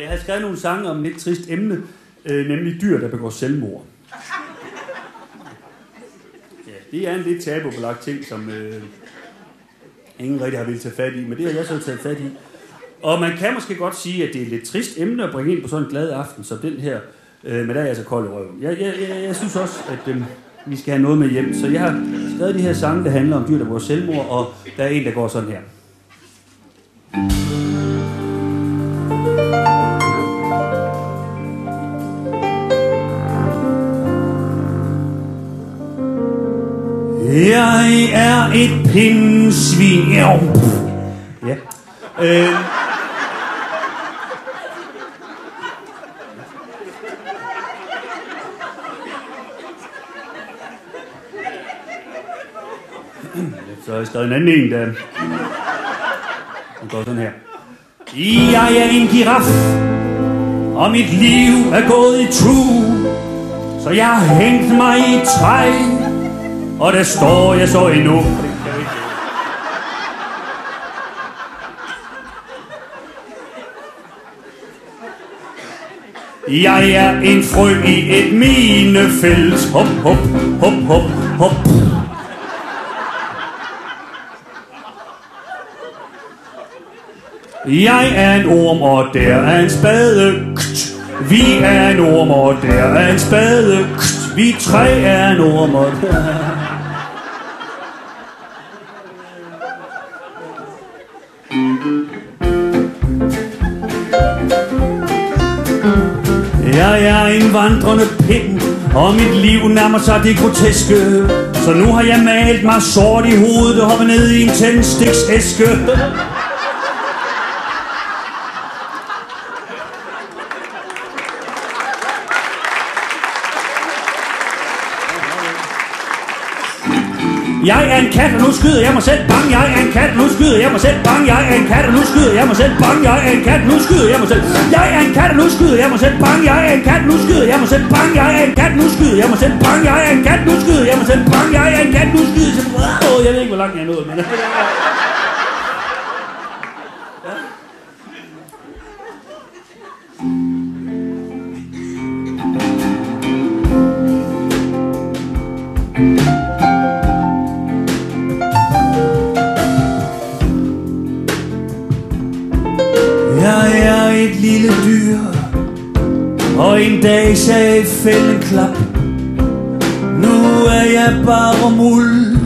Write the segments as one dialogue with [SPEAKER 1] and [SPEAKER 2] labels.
[SPEAKER 1] Jeg har skrevet nogle sange om et lidt trist emne, nemlig dyr, der begår selvmord. Ja, det er en lidt tabubelagt ting, som ingen rigtig har ville tage fat i, men det har jeg så taget fat i. Og man kan måske godt sige, at det er et lidt trist emne at bringe ind på sådan en glad aften som den her, men der er jeg så kold i røven. Jeg synes også, at vi skal have noget med hjem, så jeg har skrevet de her sange, der handler om dyr, der begår selvmord, og der er en, der går sådan her. Jeg er et pindsvin. Ja. Så har jeg skrevet en anden en, der går sådan her. Jeg er en giraf, og mit liv er gået i true, så jeg har hængt mig i et træ, og der står jeg så endnu. Jeg er en frø i et minefelt. Hop, hop, hop, hop, hop. Jeg er en orm, og der er en spade. Vi er en orm, og der er en spade. Vi tre er en orm, og der er... Jeg er en vandrende pind, og mit liv nærmer sig det groteske. Så nu har jeg malet mig sort i hovedet og hoppet ned i en tændstiksæske. Jeg er en kat, og nu skyder jeg mig selv. Bang, jeg er en kat, og nu skyder jeg mig selv. Bang, jeg er en kat, og nu skyder jeg mig selv. Bang, jeg er en kat, og nu skyder jeg mig selv. Jeg er en kat, og nu skyder jeg mig selv. Bang, jeg er en kat, og nu skyder jeg mig selv. Bang, jeg er en kat, nu skyder jeg mig selv. Bang, jeg er en kat, nu skyder jeg mig selv. Bang, jeg er en kat, nu skyder jeg mig selv. Jeg ved ikke, hvor langt jeg er nået, men... Jeg er et lille dyr, og en dag sagde fælden klap. Nu er jeg bare muld,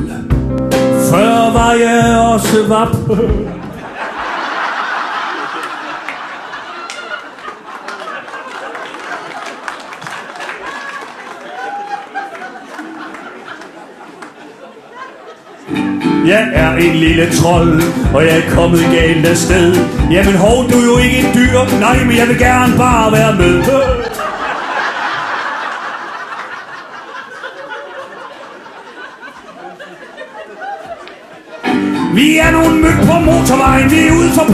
[SPEAKER 1] før var jeg også vap. Jeg er en lille trold, og jeg er kommet galt afsted. Jamen hov, du er jo ikke et dyr. Nej, men jeg vil gerne bare være med. Vi er nogle myg på motorvejen. Vi er ude for...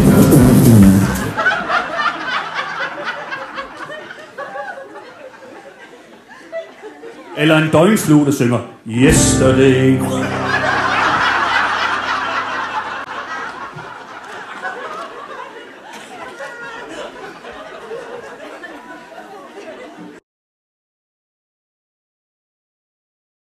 [SPEAKER 1] Eller en døgnflue, der synger Yesterday.